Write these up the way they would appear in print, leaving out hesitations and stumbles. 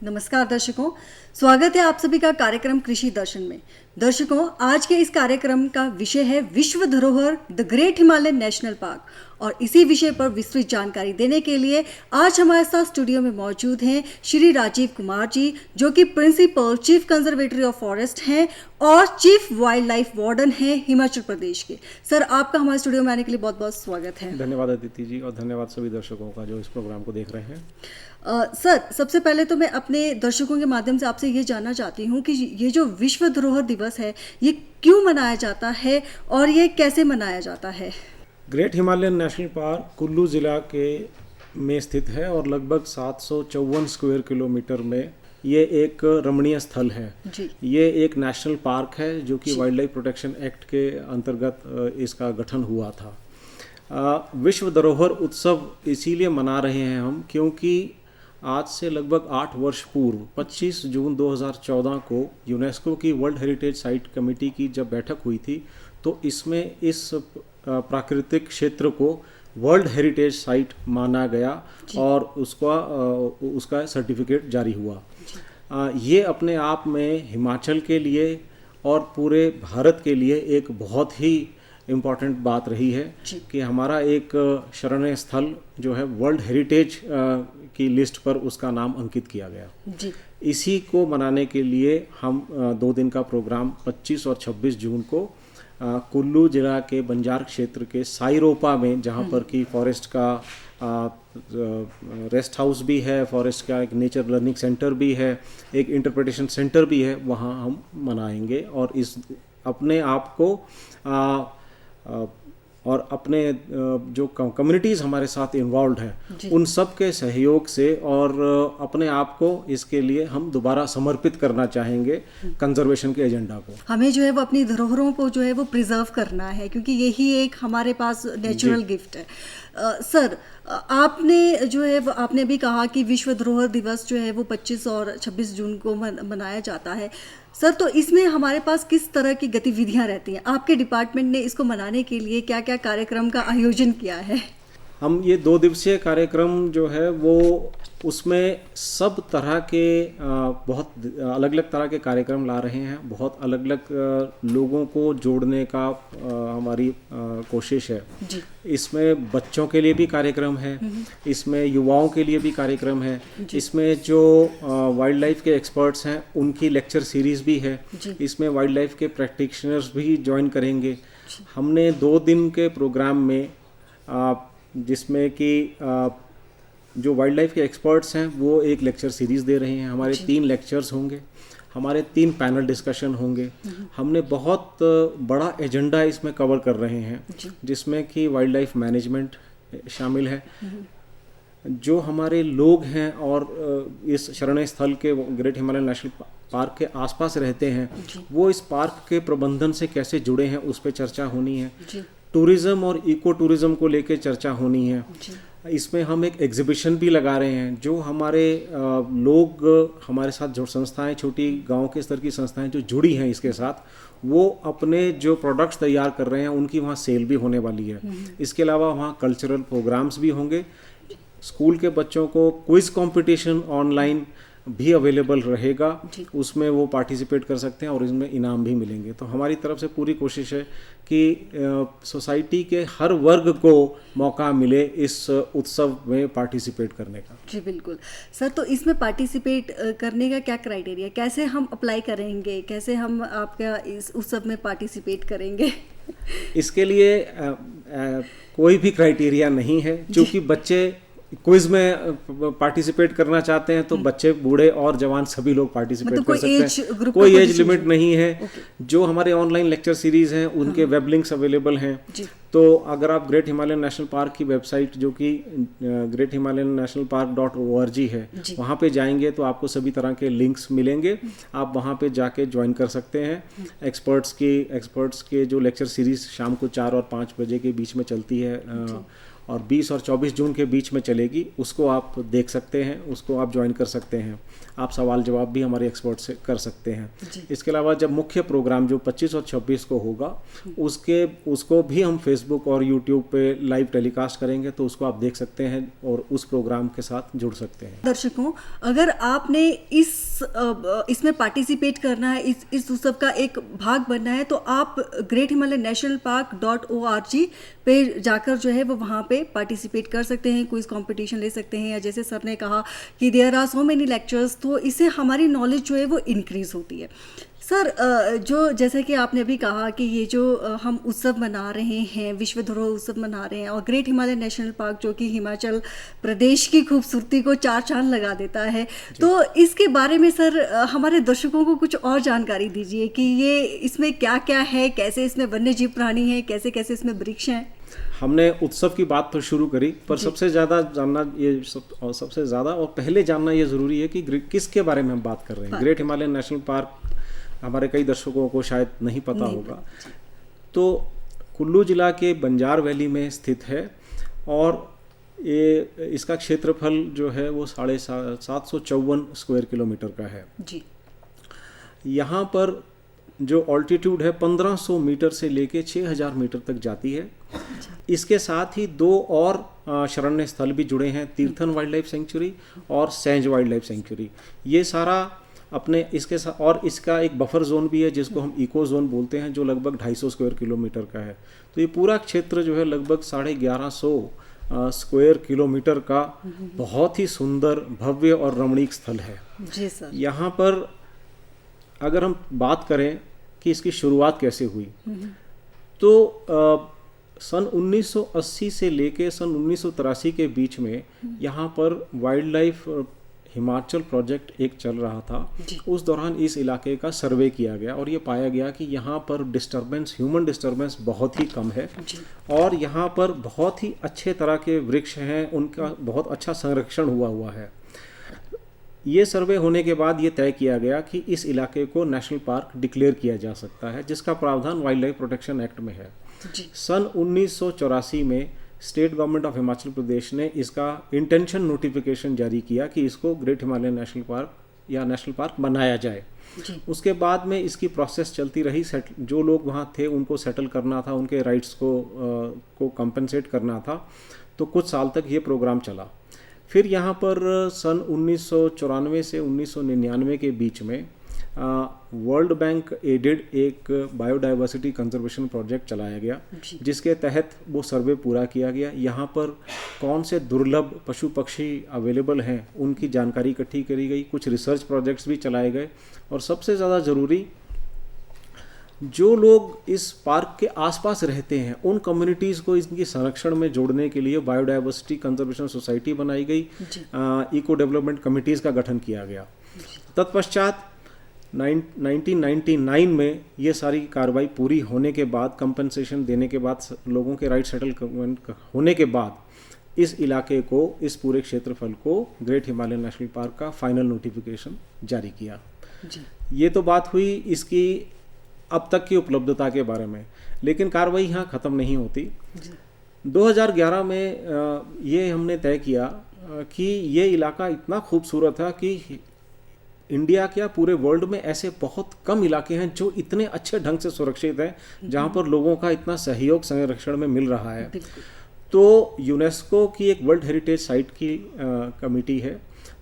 नमस्कार दर्शकों, स्वागत है आप सभी का कार्यक्रम कृषि दर्शन में। दर्शकों, आज के इस कार्यक्रम का विषय है विश्व धरोहर the great Himalayan national park, और इसी विषय पर विस्तृत जानकारी देने के लिए आज हमारे साथ स्टूडियो में मौजूद हैं श्री राजीव कुमार जी, जो कि principal chief conservatory of forest हैं और चीफ वाइल्ड लाइफ वार्डन हैं हिमाचल प्रदेश के। सर, आपका हमारे स्टूडियो में आने के लिए बहुत बहुत स्वागत है। धन्यवाद अदिति जी, और धन्यवाद सभी दर्शकों का जो इस प्रोग्राम को देख रहे हैं। सर, सबसे पहले तो मैं अपने दर्शकों के माध्यम से आपसे ये जानना चाहती हूँ कि ये जो विश्व धरोहर दिवस है, ये क्यों मनाया जाता है और ये कैसे मनाया जाता है? Great Himalayan national park Kullu ज़िला के में स्थित है और लगभग 754 स्क्वायर किलोमीटर में ये एक रमणीय स्थल है जी। ये एक नेशनल पार्क है जो कि वाइल्ड लाइफ प्रोटेक्शन एक्ट के अंतर्गत इसका गठन हुआ था। विश्व धरोहर उत्सव इसीलिए मना रहे हैं हम क्योंकि आज से लगभग 8 वर्ष पूर्व 25 जून 2014 को यूनेस्को की वर्ल्ड हेरिटेज साइट कमेटी की जब बैठक हुई थी, तो इसमें इस प्राकृतिक क्षेत्र को वर्ल्ड हेरिटेज साइट माना गया और उसका सर्टिफिकेट जारी हुआ। ये अपने आप में हिमाचल के लिए और पूरे भारत के लिए एक बहुत ही इम्पॉर्टेंट बात रही है कि हमारा एक शरणय स्थल जो है वर्ल्ड हेरिटेज की लिस्ट पर उसका नाम अंकित किया गया जी। इसी को मनाने के लिए हम 2 दिन का प्रोग्राम 25 और 26 जून को कुल्लू जिला के बंजार क्षेत्र के साईरोपा में, जहाँ पर कि फॉरेस्ट का रेस्ट हाउस भी है, फॉरेस्ट का एक नेचर लर्निंग सेंटर भी है, एक इंटरप्रिटेशन सेंटर भी है, वहाँ हम मनाएंगे। और इस अपने आप को और अपने जो कम्युनिटीज़ हमारे साथ इन्वॉल्व हैं उन सब के सहयोग से और अपने आप को इसके लिए हम दोबारा समर्पित करना चाहेंगे कंजर्वेशन के एजेंडा को। हमें जो है वो अपनी धरोहरों को जो है वो प्रिजर्व करना है क्योंकि यही एक हमारे पास नेचुरल गिफ्ट है। सर, आपने जो है आपने भी कहा कि विश्व धरोहर दिवस जो है वो 25 और 26 जून को मनाया जाता है। सर, तो इसमें हमारे पास किस तरह की गतिविधियां रहती हैं? आपके डिपार्टमेंट ने इसको मनाने के लिए क्या क्या कार्यक्रम का आयोजन किया है? हम ये 2 दिवसीय कार्यक्रम जो है वो उसमें सब तरह के बहुत अलग अलग तरह के कार्यक्रम ला रहे हैं। बहुत अलग अलग लोगों को जोड़ने का हमारी कोशिश है जी। इसमें बच्चों के लिए भी कार्यक्रम है, इसमें युवाओं के लिए भी कार्यक्रम है, इसमें जो वाइल्ड लाइफ के एक्सपर्ट्स हैं उनकी लेक्चर सीरीज़ भी है, इसमें वाइल्ड लाइफ के प्रैक्टिशनर्स भी ज्वाइन करेंगे। हमने 2 दिन के प्रोग्राम में जिसमें कि जो वाइल्ड लाइफ के एक्सपर्ट्स हैं वो एक लेक्चर सीरीज़ दे रहे हैं। हमारे 3 लेक्चर्स होंगे, हमारे 3 पैनल डिस्कशन होंगे। हमने बहुत बड़ा एजेंडा इसमें कवर कर रहे हैं जिसमें कि वाइल्ड लाइफ मैनेजमेंट शामिल है। जो हमारे लोग हैं और इस शरणय स्थल के ग्रेट हिमालयन नेशनल पार्क के आसपास रहते हैं वो इस पार्क के प्रबंधन से कैसे जुड़े हैं उस पर चर्चा होनी है। टूरिज़्म और इको टूरिज़्म को लेकर चर्चा होनी है। इसमें हम एक एग्जीबिशन भी लगा रहे हैं। जो हमारे लोग हमारे साथ जो संस्थाएं, छोटी गांव के स्तर की संस्थाएं जो जुड़ी हैं इसके साथ, वो अपने जो प्रोडक्ट्स तैयार कर रहे हैं उनकी वहाँ सेल भी होने वाली है। इसके अलावा वहाँ कल्चरल प्रोग्राम्स भी होंगे। स्कूल के बच्चों को क्विज कंपटीशन ऑनलाइन भी अवेलेबल रहेगा, उसमें वो पार्टिसिपेट कर सकते हैं और इसमें इनाम भी मिलेंगे। तो हमारी तरफ से पूरी कोशिश है कि सोसाइटी के हर वर्ग को मौका मिले इस उत्सव में पार्टिसिपेट करने का। जी बिल्कुल। सर, तो इसमें पार्टिसिपेट करने का क्या क्राइटेरिया, कैसे हम अप्लाई करेंगे, कैसे हम आपका इस उत्सव में पार्टिसिपेट करेंगे? इसके लिए कोई भी क्राइटेरिया नहीं है, क्योंकि बच्चे क्विज में पार्टिसिपेट करना चाहते हैं तो बच्चे, बूढ़े और जवान सभी लोग पार्टिसिपेट कर सकते हैं। कोई एज लिमिट नहीं है। जो हमारे ऑनलाइन लेक्चर सीरीज हैं उनके वेब लिंक्स अवेलेबल हैं। तो अगर आप ग्रेट हिमालयन नेशनल पार्क की वेबसाइट जो कि greathimalayannnationalpark.org है, वहाँ पे जाएंगे तो आपको सभी तरह के लिंक्स मिलेंगे। आप वहाँ पे जाके ज्वाइन कर सकते हैं। एक्सपर्ट्स के जो लेक्चर सीरीज शाम को 4 और 5 बजे के बीच में चलती है और 20 और 24 जून के बीच में चलेगी, उसको आप देख सकते हैं, उसको आप ज्वाइन कर सकते हैं। आप सवाल जवाब भी हमारे एक्सपर्ट से कर सकते हैं। इसके अलावा जब मुख्य प्रोग्राम जो 25 और 26 को होगा उसको भी हम फेसबुक और यूट्यूब पे लाइव टेलीकास्ट करेंगे, तो उसको आप देख सकते हैं और उस प्रोग्राम के साथ जुड़ सकते हैं। दर्शकों, अगर आपने इसमें पार्टिसिपेट करना है, इस उत्सव का एक भाग बनना है, तो आप great Himalaya national park .org पे जाकर जो है वो वहाँ पे पार्टिसिपेट कर सकते हैं, क्विज कंपटीशन ले सकते हैं, या जैसे सर ने कहा कि there are so many lectures, तो इससे हमारी नॉलेज जो है वो इंक्रीज होती है। सर, जो जैसे कि आपने अभी कहा कि ये जो हम उत्सव मना रहे हैं, विश्व धरोहर उत्सव मना रहे हैं, और ग्रेट हिमालय नेशनल पार्क जो कि हिमाचल प्रदेश की खूबसूरती को चार चांद लगा देता है, तो इसके बारे में सर हमारे दर्शकों को कुछ और जानकारी दीजिए कि ये इसमें क्या क्या है, कैसे इसमें वन्य जीव प्राणी है, कैसे कैसे इसमें वृक्ष हैं। हमने उत्सव की बात तो शुरू करी, पर सबसे ज़्यादा जानना सबसे ज़्यादा और पहले जानना ये ज़रूरी है कि किसके बारे में हम बात कर रहे हैं। ग्रेट हिमालयन नेशनल पार्क हमारे कई दर्शकों को शायद नहीं पता होगा, तो कुल्लू जिला के बंजार वैली में स्थित है, और ये इसका क्षेत्रफल जो है वो 754 स्क्वायर किलोमीटर का है जी। यहाँ पर जो ऑल्टीट्यूड है 1500 मीटर से लेके 6000 मीटर तक जाती है। इसके साथ ही 2 और शरण्य स्थल भी जुड़े हैं, तीर्थन वाइल्ड लाइफ सेंचुरी और सैंज वाइल्ड लाइफ सेंचुरी। ये सारा अपने इसके साथ, और इसका एक बफर जोन भी है जिसको हम इको जोन बोलते हैं, जो लगभग 250 स्क्वायर किलोमीटर का है। तो ये पूरा क्षेत्र जो है लगभग 1150 स्क्वायर किलोमीटर का बहुत ही सुंदर, भव्य और रमणीक स्थल है जी सर। यहाँ पर अगर हम बात करें कि इसकी शुरुआत कैसे हुई, तो सन 1980 से लेके सन 1983 के बीच में यहाँ पर वाइल्ड लाइफ हिमाचल प्रोजेक्ट एक चल रहा था। उस दौरान इस इलाके का सर्वे किया गया और ये पाया गया कि यहाँ पर डिस्टर्बेंस, ह्यूमन डिस्टर्बेंस बहुत ही कम है, और यहाँ पर बहुत ही अच्छे तरह के वृक्ष हैं, उनका बहुत अच्छा संरक्षण हुआ है। ये सर्वे होने के बाद ये तय किया गया कि इस इलाके को नेशनल पार्क डिक्लेयर किया जा सकता है, जिसका प्रावधान वाइल्ड लाइफ प्रोटेक्शन एक्ट में है। सन 1984 में state government of Himachal Pradesh ने इसका इंटेंशन नोटिफिकेशन जारी किया कि इसको ग्रेट हिमालयन नेशनल पार्क या नेशनल पार्क बनाया जाए। उसके बाद में इसकी प्रोसेस चलती रही। जो लोग वहाँ थे उनको सेटल करना था, उनके राइट्स को कंपनसेट करना था, तो कुछ साल तक ये प्रोग्राम चला। फिर यहाँ पर सन 1994 से 1999 के बीच में वर्ल्ड बैंक एडेड एक बायोडाइवर्सिटी कंजर्वेशन प्रोजेक्ट चलाया गया, जिसके तहत वो सर्वे पूरा किया गया। यहाँ पर कौन से दुर्लभ पशु पक्षी अवेलेबल हैं उनकी जानकारी इकट्ठी करी गई, कुछ रिसर्च प्रोजेक्ट्स भी चलाए गए, और सबसे ज़्यादा ज़रूरी, जो लोग इस पार्क के आसपास रहते हैं उन कम्युनिटीज़ को इनकी संरक्षण में जोड़ने के लिए बायोडाइवर्सिटी कंजर्वेशन सोसाइटी बनाई गई, इको डेवलपमेंट कमिटीज़ का गठन किया गया। तत्पश्चात 1999 में ये सारी कार्रवाई पूरी होने के बाद, कंपनसेशन देने के बाद, लोगों के राइट सेटलमेंट होने के बाद इस इलाके को, इस पूरे क्षेत्रफल को ग्रेट हिमालयन नेशनल पार्क का फाइनल नोटिफिकेशन जारी किया जी। ये तो बात हुई इसकी अब तक की उपलब्धता के बारे में, लेकिन कार्रवाई यहाँ ख़त्म नहीं होती। 2011 में ये हमने तय किया कि ये इलाका इतना खूबसूरत है कि इंडिया क्या पूरे वर्ल्ड में ऐसे बहुत कम इलाके हैं जो इतने अच्छे ढंग से सुरक्षित हैं, जहाँ पर लोगों का इतना सहयोग संरक्षण में मिल रहा है। तो यूनेस्को की एक वर्ल्ड हेरिटेज साइट की कमेटी है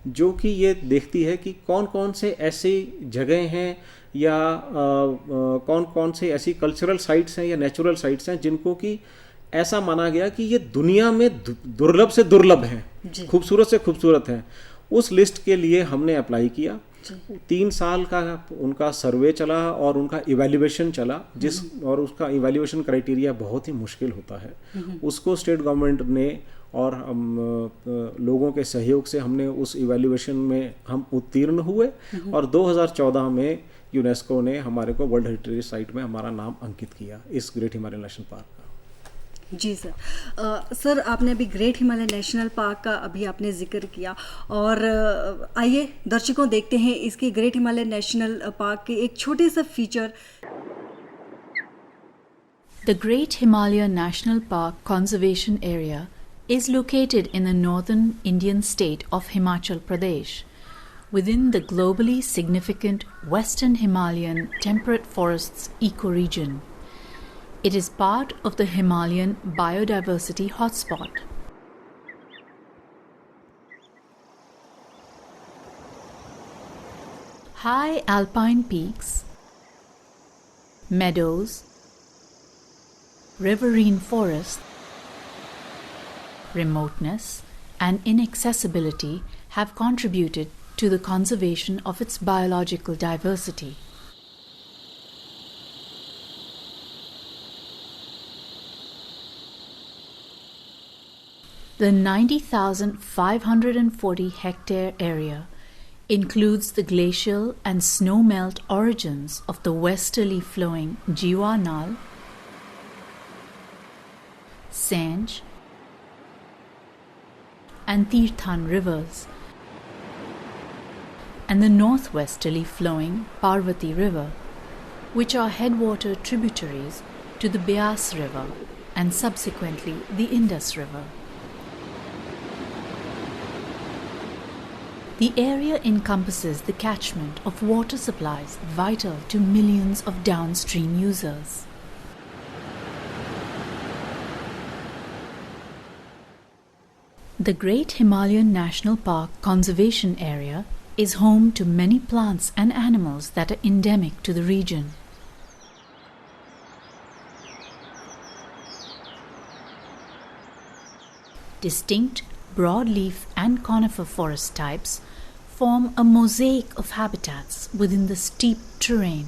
जो कि ये देखती है कि कौन कौन से ऐसी जगह हैं या कौन कौन से ऐसी कल्चरल साइट्स हैं या नेचुरल साइट्स हैं जिनको कि ऐसा माना गया कि ये दुनिया में दुर्लभ से दुर्लभ हैं, खूबसूरत से खूबसूरत हैं। उस लिस्ट के लिए हमने अप्लाई किया। 3 साल का उनका सर्वे चला और उनका इवैल्यूएशन चला, और उसका इवैल्यूएशन क्राइटेरिया बहुत ही मुश्किल होता है। उसको स्टेट गवर्नमेंट ने और लोगों के सहयोग से हमने उस इवैल्यूएशन में हम उत्तीर्ण हुए, और 2014 में यूनेस्को ने हमारे को वर्ल्ड हेरिटेज साइट में हमारा नाम अंकित किया इस ग्रेट हिमालयन नेशनल पार्क का। जी सर। सर, आपने अभी ग्रेट हिमालय नेशनल पार्क का अभी आपने जिक्र किया, और आइए दर्शकों देखते हैं इसके ग्रेट हिमालय नेशनल पार्क के एक छोटे सा feature. The Great Himalaya National Park Conservation Area is located in the northern Indian state of Himachal Pradesh, within the globally significant Western Himalayan temperate forests ecoregion. It is part of the Himalayan biodiversity hotspot. High alpine peaks, meadows, riverine forest, remoteness, and inaccessibility have contributed to the conservation of its biological diversity. The 90,540 hectare area includes the glacial and snowmelt origins of the westerly flowing Jiwa Nal, Sanj, and Tirthan rivers, and the northwesterly flowing Parvati River, which are headwater tributaries to the Beas River and subsequently the Indus River. The area encompasses the catchment of water supplies vital to millions of downstream users. The Great Himalayan National Park Conservation Area is home to many plants and animals that are endemic to the region. Distinct broadleaf and conifer forest types form a mosaic of habitats within the steep terrain.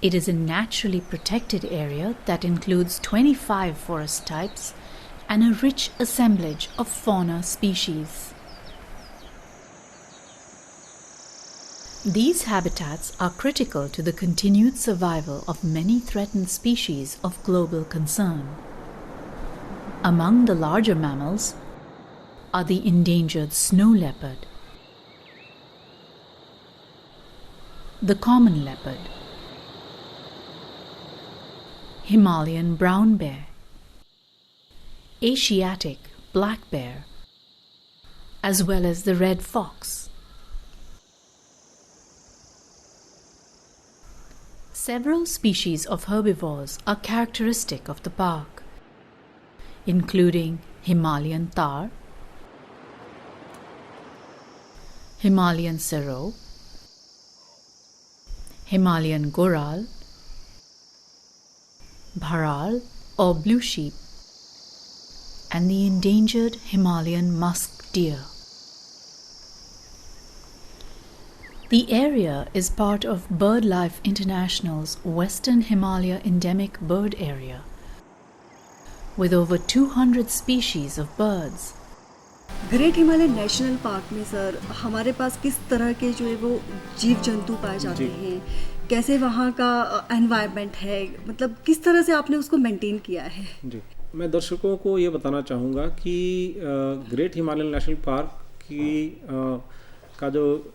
It is a naturally protected area that includes 25 forest types and a rich assemblage of fauna species. These habitats are critical to the continued survival of many threatened species of global concern. Among the larger mammals are the endangered snow leopard, the common leopard, Himalayan brown bear, Asiatic black bear, as well as the red fox. Several species of herbivores are characteristic of the park, including Himalayan tahr, Himalayan serow, Himalayan goral, bharal or blue sheep, and the endangered Himalayan musk deer. The area is part of BirdLife International's Western Himalaya Endemic Bird Area, with over 200 species of birds. Great Himalaya national park में sir हमारे पास किस तरह के जो है वो जीव जंतु पाए जाते हैं, कैसे वहाँ का एनवायरनमेंट है, मतलब किस तरह से आपने उसको मेंटेन किया है? जी, मैं दर्शकों को ये बताना चाहूँगा कि ग्रेट हिमालयन नेशनल पार्क का जो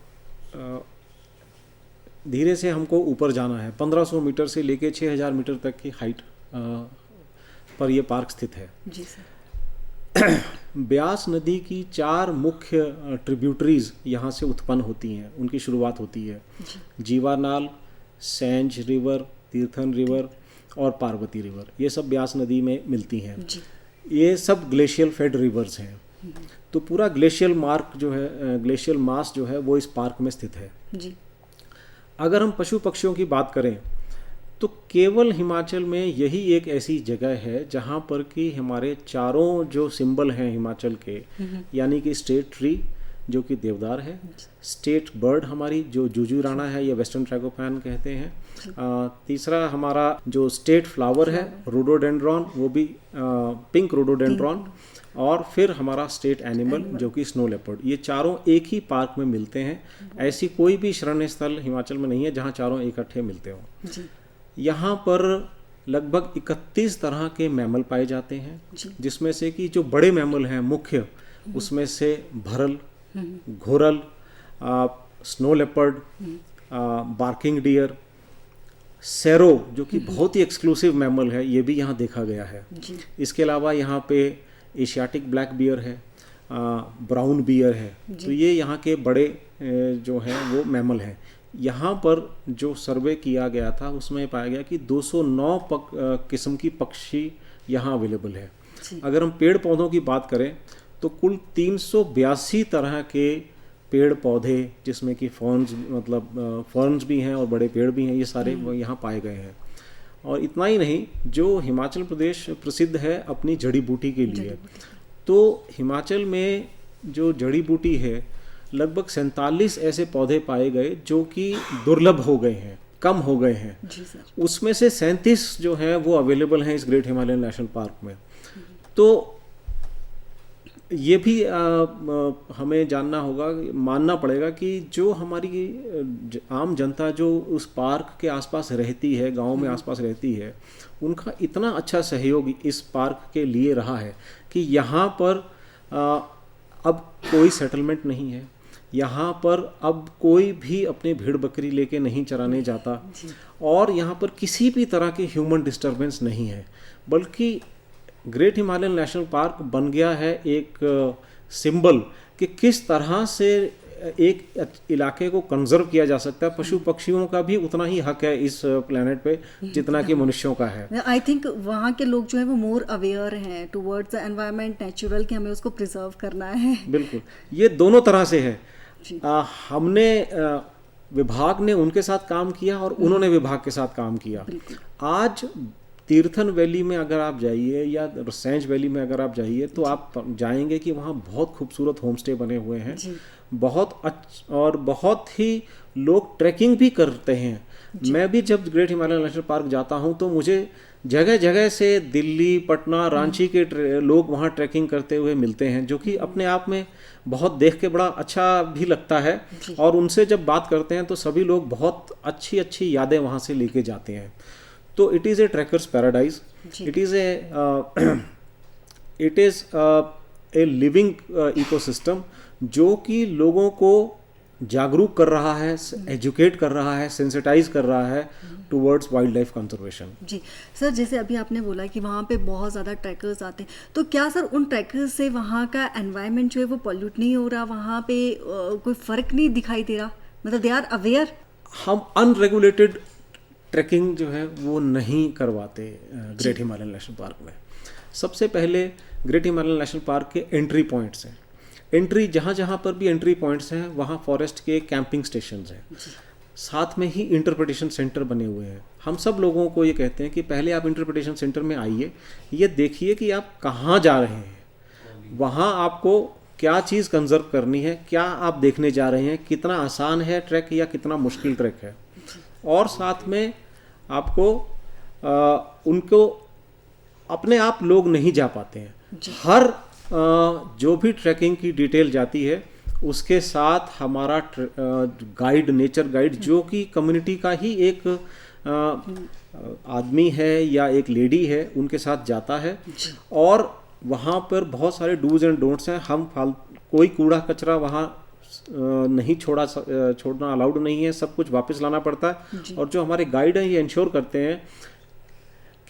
धीरे से हमको ऊपर जाना है, 1500 मीटर से लेके 6000 मीटर तक की हाइट पर यह पार्क स्थित है। जी सर। ब्यास नदी की 4 मुख्य ट्रिब्यूटरीज यहाँ से उत्पन्न होती हैं, उनकी शुरुआत होती है। जीवा नाल, सैंज रिवर, तीर्थन रिवर और पार्वती रिवर, ये सब ब्यास नदी में मिलती हैं। ये सब ग्लेशियल फेड रिवर्स हैं। तो पूरा ग्लेशियल मार्क जो है, ग्लेशियल मास जो है वो इस पार्क में स्थित है। जी। अगर हम पशु पक्षियों की बात करें तो केवल हिमाचल में यही एक ऐसी जगह है जहाँ पर कि हमारे चारों जो सिंबल हैं हिमाचल के, यानी कि स्टेट ट्री जो कि देवदार है, स्टेट बर्ड हमारी जो जूजू राणा है या वेस्टर्न ट्रैगोपैन कहते हैं, तीसरा हमारा जो स्टेट फ्लावर है रोडोडेंड्रॉन, वो भी पिंक रोडोडेंड्रॉन, और फिर हमारा स्टेट एनिमल जो कि स्नो लेपर्ड। ये चारों एक ही पार्क में मिलते हैं। ऐसी कोई भी शरण स्थल हिमाचल में नहीं है जहाँ चारों इकट्ठे मिलते हों। यहाँ पर लगभग 31 तरह के मैमल पाए जाते हैं, जिसमें से कि जो बड़े मैमल हैं मुख्य, उसमें से भरल, घोरल, snow leopard, barking deer, serow जो कि बहुत ही एक्सक्लूसिव मैमल है, ये भी यहाँ देखा गया है। इसके अलावा यहाँ पे एशियाटिक ब्लैक बियर है, ब्राउन बियर है। तो ये यहाँ के बड़े जो हैं वो मैमल हैं। यहाँ पर जो सर्वे किया गया था उसमें पाया गया कि 209 किस्म की पक्षी यहाँ अवेलेबल है। अगर हम पेड़ पौधों की बात करें तो कुल 382 तरह के पेड़ पौधे, जिसमें कि फर्न्स भी हैं और बड़े पेड़ भी हैं, ये सारे यहाँ पाए गए हैं। और इतना ही नहीं, जो हिमाचल प्रदेश प्रसिद्ध है अपनी जड़ी बूटी के लिए, तो हिमाचल में जो जड़ी बूटी है लगभग 47 ऐसे पौधे पाए गए जो कि दुर्लभ हो गए हैं, कम हो गए हैं। उसमें से 37 जो हैं वो अवेलेबल हैं इस ग्रेट हिमालयन नेशनल पार्क में। तो ये भी हमें जानना होगा, मानना पड़ेगा कि जो हमारी आम जनता जो उस पार्क के आसपास रहती है, गांव में आसपास रहती है, उनका इतना अच्छा सहयोग इस पार्क के लिए रहा है कि यहाँ पर अब कोई सेटलमेंट नहीं है। यहाँ पर अब कोई भी अपने भेड़ बकरी लेके नहीं चराने जाता और यहाँ पर किसी भी तरह की ह्यूमन डिस्टरबेंस नहीं है, बल्कि ग्रेट हिमालयन नेशनल पार्क बन गया है एक सिंबल कि किस तरह से एक इलाके को कंजर्व किया जा सकता है। पशु पक्षियों का भी उतना ही हक है इस प्लेनेट पे जितना कि मनुष्यों का है। आई थिंक वहाँ के लोग जो है वो मोर अवेयर हैं टुवर्ड्स द एनवायरनमेंट, नेचुरल, कि हमें उसको प्रिजर्व करना है। बिल्कुल, ये दोनों तरह से है। हमने विभाग ने उनके साथ काम किया और उन्होंने विभाग के साथ काम किया। आज तीर्थन वैली में अगर आप जाइए या सैंज वैली में अगर आप जाइए तो आप जाएंगे कि वहाँ बहुत खूबसूरत होम स्टे बने हुए हैं, और बहुत ही लोग ट्रैकिंग भी करते हैं। मैं भी जब ग्रेट हिमालयन नेशनल पार्क जाता हूँ तो मुझे जगह जगह से दिल्ली, पटना, रांची के लोग वहाँ ट्रैकिंग करते हुए मिलते हैं, जो कि अपने आप में बहुत देख के बड़ा अच्छा भी लगता है। और उनसे जब बात करते हैं तो सभी लोग बहुत अच्छी अच्छी यादें वहाँ से लेके जाते हैं। तो it is a trekkers paradise, it is a living ecosystem जो कि लोगों को जागरूक कर रहा है, एजुकेट कर रहा है, सेंसिटाइज कर रहा है टुवर्ड्स वाइल्ड लाइफ कंजर्वेशन। जी सर, जैसे अभी आपने बोला कि वहाँ पे बहुत ज़्यादा ट्रैकर्स आते हैं, तो क्या सर उन ट्रैकर्स से वहाँ का एनवायरनमेंट जो है वो पॉल्यूट नहीं हो रहा, वहाँ पे कोई फ़र्क नहीं दिखाई दे रहा, मतलब दे आर अवेयर? हम अनरेगुलेटेड ट्रैकिंग जो है वो नहीं करवाते ग्रेट हिमालयन नेशनल पार्क में। सबसे पहले ग्रेट हिमालयन नेशनल पार्क के एंट्री पॉइंट्स हैं। एंट्री जहाँ पर भी एंट्री पॉइंट्स हैं वहाँ फॉरेस्ट के कैंपिंग स्टेशंस हैं, साथ में ही इंटरप्रिटेशन सेंटर बने हुए हैं। हम सब लोगों को ये कहते हैं कि पहले आप इंटरप्रिटेशन सेंटर में आइए, ये देखिए कि आप कहाँ जा रहे हैं, वहाँ आपको क्या चीज़ कंजर्व करनी है, क्या आप देखने जा रहे हैं, कितना आसान है ट्रैक या कितना मुश्किल ट्रैक है। और साथ में आपको उनको अपने आप लोग नहीं जा पाते हैं, हर जो भी ट्रैकिंग की डिटेल जाती है उसके साथ हमारा गाइड, नेचर गाइड, जो कि कम्युनिटी का ही एक आदमी है या एक लेडी है, उनके साथ जाता है। और वहाँ पर बहुत सारे डूज एंड डोंट्स हैं। हम कोई कूड़ा कचरा वहाँ नहीं छोड़ना अलाउड नहीं है, सब कुछ वापस लाना पड़ता है। और जो हमारे गाइड हैं ये इंश्योर करते हैं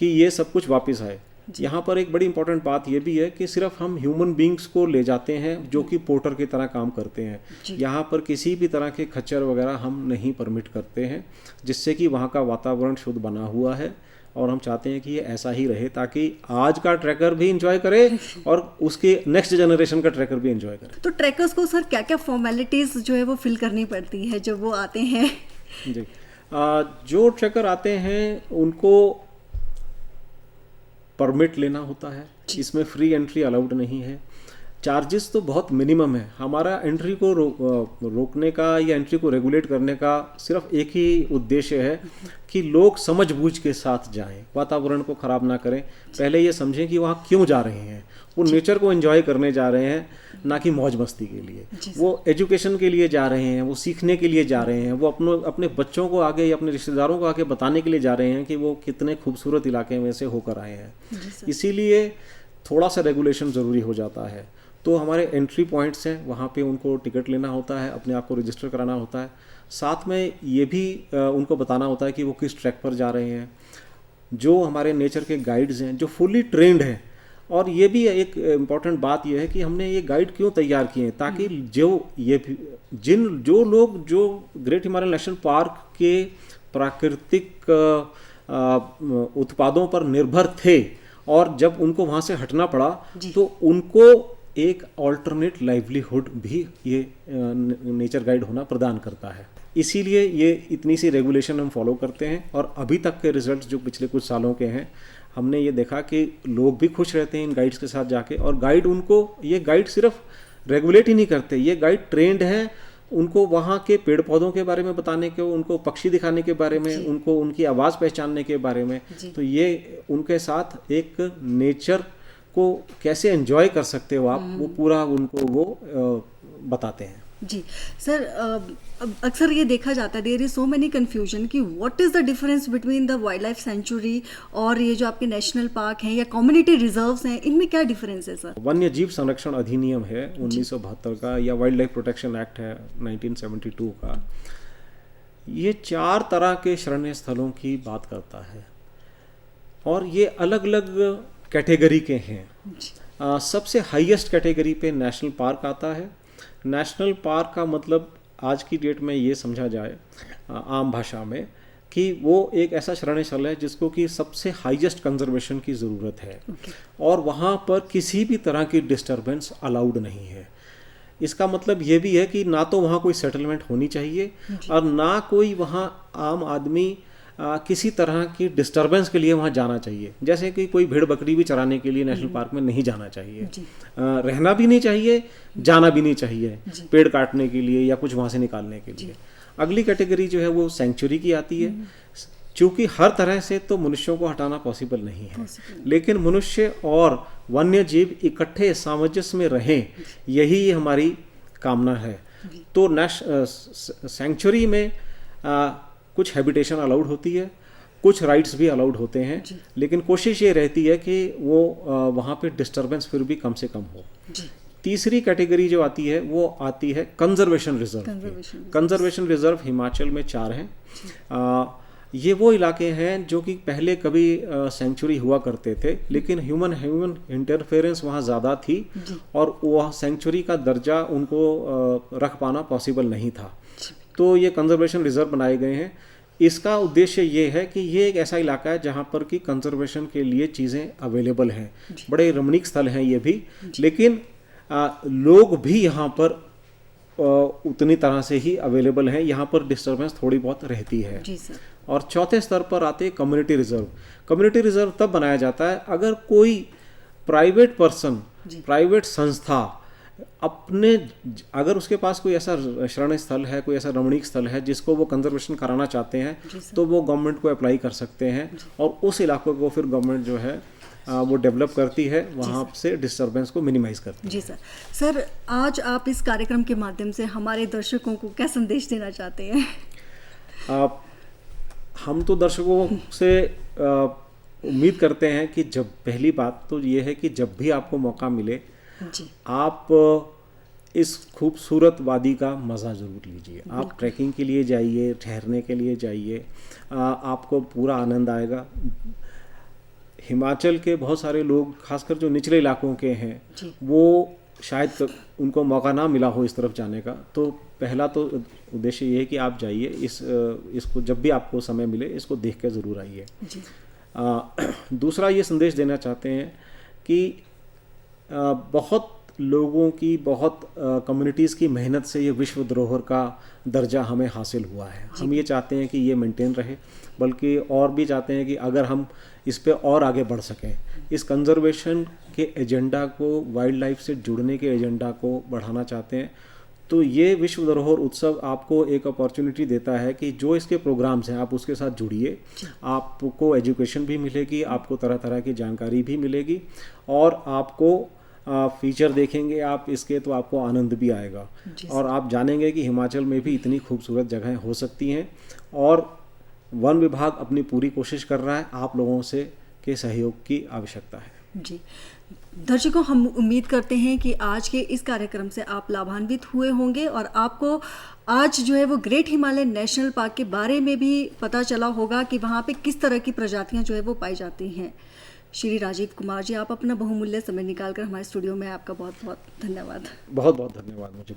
कि ये सब कुछ वापस आए। यहाँ पर एक बड़ी इंपॉर्टेंट बात ये भी है कि सिर्फ हम ह्यूमन बींग्स को ले जाते हैं जो कि पोर्टर की तरह काम करते हैं। यहाँ पर किसी भी तरह के खच्चर वगैरह हम नहीं परमिट करते हैं, जिससे कि वहाँ का वातावरण शुद्ध बना हुआ है। और हम चाहते हैं कि ये ऐसा ही रहे ताकि आज का ट्रैकर भी एंजॉय करे और उसके नेक्स्ट जनरेशन का ट्रैकर भी एंजॉय करे। तो ट्रैकर्स को सर क्या क्या फॉर्मेलिटीज़ जो है वो फिल करनी पड़ती है जब वो आते हैं? जी, जो ट्रैकर आते हैं उनको परमिट लेना होता है, इसमें फ्री एंट्री अलाउड नहीं है। चार्जेस तो बहुत मिनिमम है। हमारा एंट्री को रोकने का या एंट्री को रेगुलेट करने का सिर्फ एक ही उद्देश्य है कि लोग समझबूझ के साथ जाएं, वातावरण को ख़राब ना करें। पहले ये समझें कि वहाँ क्यों जा रहे हैं, वो नेचर को एंजॉय करने जा रहे हैं, ना कि मौज मस्ती के लिए। वो एजुकेशन के लिए जा रहे हैं, वो सीखने के लिए जा रहे हैं, वो अपने बच्चों को आगे या अपने रिश्तेदारों को आगे बताने के लिए जा रहे हैं कि वो कितने खूबसूरत इलाके में से होकर आए हैं। इसीलिए थोड़ा सा रेगुलेशन ज़रूरी हो जाता है। तो हमारे एंट्री पॉइंट्स हैं, वहाँ पे उनको टिकट लेना होता है, अपने आप को रजिस्टर कराना होता है। साथ में ये भी उनको बताना होता है कि वो किस ट्रैक पर जा रहे हैं। जो हमारे नेचर के गाइड्स हैं जो फुल्ली ट्रेंड हैं, और ये भी एक इम्पॉर्टेंट बात ये है कि हमने ये गाइड क्यों तैयार किए हैं, ताकि जो लोग जो ग्रेट हिमालयन नेशनल पार्क के प्राकृतिक उत्पादों पर निर्भर थे और जब उनको वहाँ से हटना पड़ा तो उनको एक ऑल्टरनेट लाइवलीहुड भी ये नेचर गाइड होना प्रदान करता है। इसीलिए ये इतनी सी रेगुलेशन हम फॉलो करते हैं, और अभी तक के रिजल्ट्स जो पिछले कुछ सालों के हैं, हमने ये देखा कि लोग भी खुश रहते हैं इन गाइड्स के साथ जाके, और गाइड उनको, ये गाइड सिर्फ रेगुलेट ही नहीं करते, ये गाइड ट्रेंड हैं उनको वहाँ के पेड़ पौधों के बारे में बताने के, उनको पक्षी दिखाने के बारे में, उनको उनकी आवाज़ पहचानने के बारे में। तो ये उनके साथ एक नेचर को कैसे एंजॉय कर सकते हो आप, वो पूरा उनको वो बताते हैं। जी सर, अक्सर ये देखा जाता है, there is so many confusion कि what is the difference between the wild life sanctuary और ये जो आपके नेशनल पार्क हैं या कम्युनिटी रिजर्व्स हैं, इनमें क्या डिफरेंस है सर? वन्य जीव संरक्षण अधिनियम है 1972 का, या वाइल्ड लाइफ प्रोटेक्शन एक्ट है 1972 का। ये 4 तरह के शरण्य स्थलों की बात करता है, और ये अलग अलग कैटेगरी के हैं। सबसे हाईएस्ट कैटेगरी पे नेशनल पार्क आता है। नेशनल पार्क का मतलब आज की डेट में ये समझा जाए आम भाषा में कि वो एक ऐसा शरण्य स्थल है जिसको कि सबसे हाईएस्ट कंजर्वेशन की ज़रूरत है, और वहाँ पर किसी भी तरह की डिस्टरबेंस अलाउड नहीं है। इसका मतलब ये भी है कि ना तो वहाँ कोई सेटलमेंट होनी चाहिए और ना कोई वहाँ आम आदमी किसी तरह की डिस्टरबेंस के लिए वहाँ जाना चाहिए। जैसे कि कोई भेड़ बकरी भी चराने के लिए नेशनल पार्क में नहीं जाना चाहिए, रहना भी नहीं चाहिए, जाना भी नहीं चाहिए पेड़ काटने के लिए या कुछ वहाँ से निकालने के लिए। अगली कैटेगरी जो है वो सेंचुरी की आती है। चूँकि हर तरह से तो मनुष्यों को हटाना पॉसिबल नहीं है, लेकिन मनुष्य और वन्य जीव इकट्ठे सामंजस्य में रहें, यही हमारी कामना है। तो सेंचुरी में कुछ हैबिटेशन अलाउड होती है, कुछ राइट्स भी अलाउड होते हैं, लेकिन कोशिश ये रहती है कि वो वहाँ पे डिस्टरबेंस फिर भी कम से कम हो। तीसरी कैटेगरी जो आती है वो आती है conservation reserve. Conservation reserve Himachal में 4 हैं। ये वो इलाके हैं जो कि पहले कभी सेंचुरी हुआ करते थे, लेकिन ह्यूमन इंटरफेरेंस वहाँ ज़्यादा थी और वह सेंचुरी का दर्जा उनको रख पाना पॉसिबल नहीं था। तो ये कंजर्वेशन रिजर्व बनाए गए हैं। इसका उद्देश्य ये है कि ये एक ऐसा इलाका है जहाँ पर कि कंजर्वेशन के लिए चीज़ें अवेलेबल हैं। बड़े रमणीक स्थल हैं ये भी, लेकिन लोग भी यहाँ पर उतनी तरह से ही अवेलेबल हैं। यहाँ पर डिस्टर्बेंस थोड़ी बहुत रहती है। जी सर। और चौथे स्तर पर आते हैं कम्युनिटी रिजर्व। कम्युनिटी रिजर्व तब बनाया जाता है अगर कोई प्राइवेट पर्सन, प्राइवेट संस्था अगर उसके पास कोई ऐसा शरण स्थल है, कोई ऐसा रमणीक स्थल है जिसको वो कंजर्वेशन कराना चाहते हैं, तो वो गवर्नमेंट को अप्लाई कर सकते हैं और उस इलाकों को फिर गवर्नमेंट जो है वो डेवलप करती है, वहाँ से डिस्टर्बेंस को मिनिमाइज करती है। जी सर। सर, आज आप इस कार्यक्रम के माध्यम से हमारे दर्शकों को क्या संदेश देना चाहते हैं? हम तो दर्शकों से उम्मीद करते हैं कि जब पहली बात तो ये है कि जब भी आपको मौका मिले आप इस खूबसूरत वादी का मज़ा ज़रूर लीजिए। आप ट्रैकिंग के लिए जाइए, ठहरने के लिए जाइए, आपको पूरा आनंद आएगा। हिमाचल के बहुत सारे लोग, खासकर जो निचले इलाकों के हैं, वो शायद उनको मौका ना मिला हो इस तरफ जाने का, तो पहला तो उद्देश्य ये है कि आप जाइए, इसको जब भी आपको समय मिले इसको देख के ज़रूर आइए। दूसरा ये संदेश देना चाहते हैं कि बहुत लोगों की, बहुत कम्युनिटीज़ की मेहनत से ये विश्व धरोहर का दर्जा हमें हासिल हुआ है। हम ये चाहते हैं कि ये मेंटेन रहे, बल्कि और भी चाहते हैं कि अगर हम इस पे और आगे बढ़ सकें, इस कंजर्वेशन के एजेंडा को, वाइल्ड लाइफ से जुड़ने के एजेंडा को बढ़ाना चाहते हैं, तो ये विश्व धरोहर उत्सव आपको एक अपॉर्चुनिटी देता है कि जो इसके प्रोग्राम्स हैं आप उसके साथ जुड़िए। आपको एजुकेशन भी मिलेगी, आपको तरह तरह की जानकारी भी मिलेगी और आपको फीचर देखेंगे आप इसके तो आपको आनंद भी आएगा और आप जानेंगे कि हिमाचल में भी इतनी खूबसूरत जगहें हो सकती हैं। और वन विभाग अपनी पूरी कोशिश कर रहा है, आप लोगों से के सहयोग की आवश्यकता है। जी, दर्शकों, हम उम्मीद करते हैं कि आज के इस कार्यक्रम से आप लाभान्वित हुए होंगे और आपको आज जो है वो ग्रेट हिमालय नेशनल पार्क के बारे में भी पता चला होगा कि वहाँ पे किस तरह की प्रजातियाँ जो है वो पाई जाती हैं। श्री राजीव कुमार जी, आप अपना बहुमूल्य समय निकाल कर हमारे स्टूडियो में, आपका बहुत बहुत धन्यवाद। बहुत बहुत धन्यवाद मुझे।